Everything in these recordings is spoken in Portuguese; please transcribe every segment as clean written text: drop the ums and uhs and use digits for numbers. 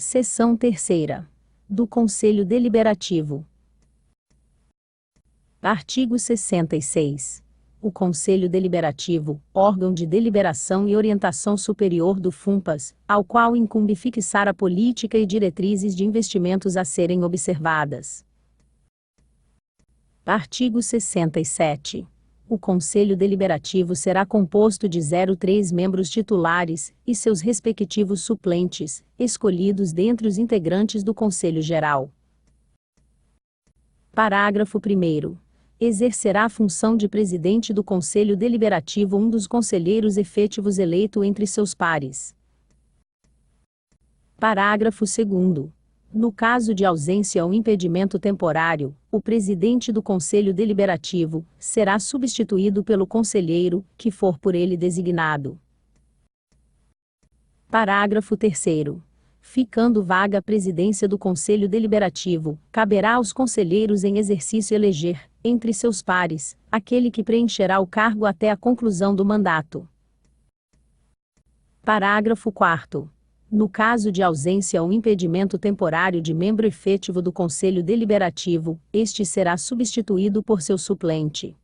Seção 3ª. Do Conselho Deliberativo. Artigo 66. O Conselho Deliberativo, órgão de deliberação e orientação superior do FUNPAS, ao qual incumbe fixar a política e diretrizes de investimentos a serem observadas. Artigo 67. O Conselho Deliberativo será composto de 03 membros titulares, e seus respectivos suplentes, escolhidos dentre os integrantes do Conselho Geral. Parágrafo 1º. Exercerá a função de presidente do Conselho Deliberativo um dos conselheiros efetivos eleito entre seus pares. Parágrafo 2º. No caso de ausência ou impedimento temporário, o presidente do Conselho Deliberativo será substituído pelo conselheiro, que for por ele designado. Parágrafo 3º. Ficando vaga a presidência do Conselho Deliberativo, caberá aos conselheiros em exercício eleger, entre seus pares, aquele que preencherá o cargo até a conclusão do mandato. Parágrafo 4º. No caso de ausência ou impedimento temporário de membro efetivo do Conselho Deliberativo, este será substituído por seu suplente.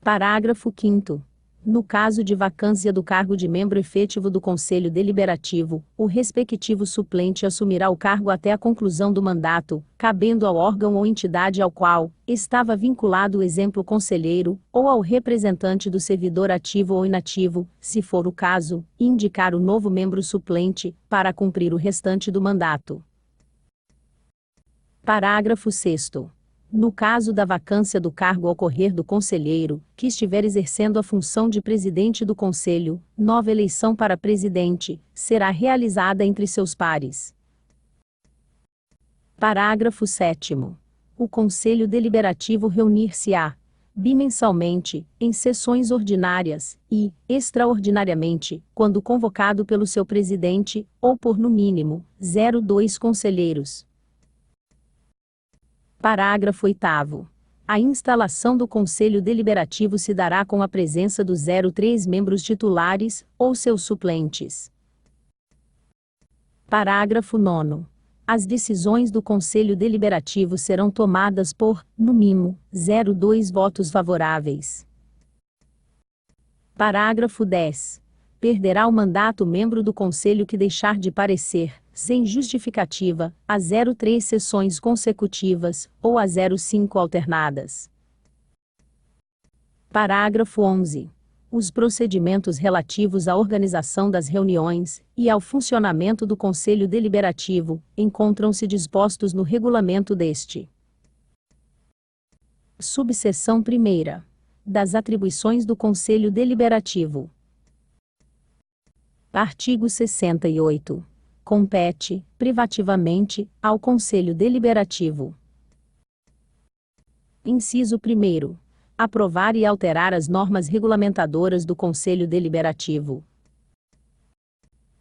Parágrafo 5º. No caso de vacância do cargo de membro efetivo do Conselho Deliberativo, o respectivo suplente assumirá o cargo até a conclusão do mandato, cabendo ao órgão ou entidade ao qual estava vinculado o exemplo conselheiro, ou ao representante do servidor ativo ou inativo, se for o caso, indicar o novo membro suplente, para cumprir o restante do mandato. Parágrafo 6º. No caso da vacância do cargo ocorrer do conselheiro, que estiver exercendo a função de presidente do Conselho, nova eleição para presidente será realizada entre seus pares. Parágrafo 7º. O Conselho Deliberativo reunir-se-á bimensalmente, em sessões ordinárias, e, extraordinariamente, quando convocado pelo seu presidente, ou por no mínimo 02 conselheiros. Parágrafo 8º. A instalação do Conselho Deliberativo se dará com a presença dos 03 membros titulares, ou seus suplentes. Parágrafo 9º. As decisões do Conselho Deliberativo serão tomadas por, no mínimo, 02 votos favoráveis. Parágrafo 10. Perderá o mandato membro do Conselho que deixar de parecer, sem justificativa, a 03 sessões consecutivas, ou a 05 alternadas. Parágrafo 11. Os procedimentos relativos à organização das reuniões e ao funcionamento do Conselho Deliberativo encontram-se dispostos no regulamento deste. Subseção 1ª. Das atribuições do Conselho Deliberativo. Artigo 68. Compete, privativamente, ao Conselho Deliberativo. Inciso 1º. Aprovar e alterar as normas regulamentadoras do Conselho Deliberativo.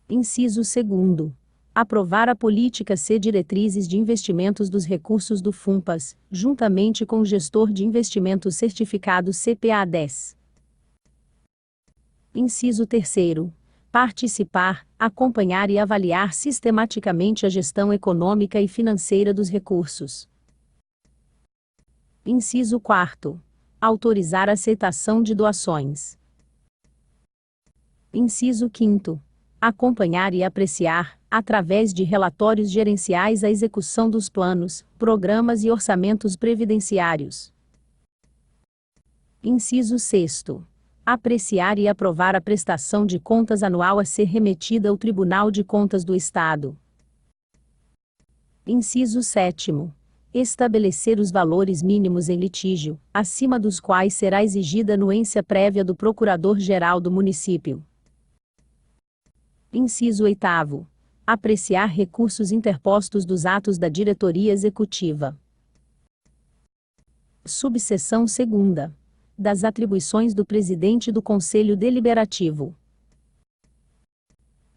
Inciso 2º. Aprovar a política C diretrizes de investimentos dos recursos do FUNPAS, juntamente com o gestor de investimentos certificado CPA-10. Inciso 3º. Participar, acompanhar e avaliar sistematicamente a gestão econômica e financeira dos recursos. Inciso 4º. Autorizar a aceitação de doações. Inciso 5º. Acompanhar e apreciar, através de relatórios gerenciais a execução dos planos, programas e orçamentos previdenciários. Inciso 6º. Apreciar e aprovar a prestação de contas anual a ser remetida ao Tribunal de Contas do Estado. Inciso 7º. Estabelecer os valores mínimos em litígio, acima dos quais será exigida anuência prévia do Procurador-Geral do Município. Inciso 8º. Apreciar recursos interpostos dos atos da Diretoria Executiva. Subseção 2ª. Das atribuições do Presidente do Conselho Deliberativo.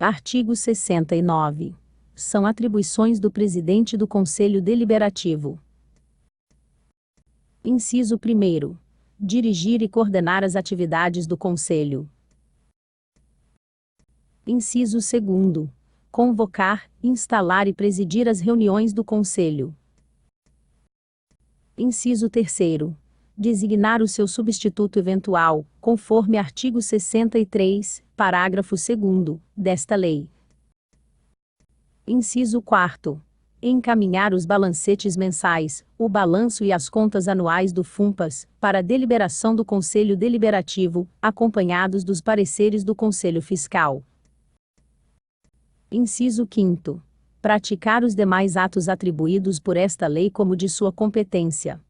Artigo 69. São atribuições do Presidente do Conselho Deliberativo. Inciso 1º. Dirigir e coordenar as atividades do Conselho. Inciso 2º. convocar, instalar e presidir as reuniões do Conselho. Inciso 3º. Designar o seu substituto eventual, conforme artigo 63, parágrafo 2º, desta lei. Inciso 4º. Encaminhar os balancetes mensais, o balanço e as contas anuais do FUNPAS, para deliberação do Conselho Deliberativo, acompanhados dos pareceres do Conselho Fiscal. Inciso 5º. Praticar os demais atos atribuídos por esta lei como de sua competência.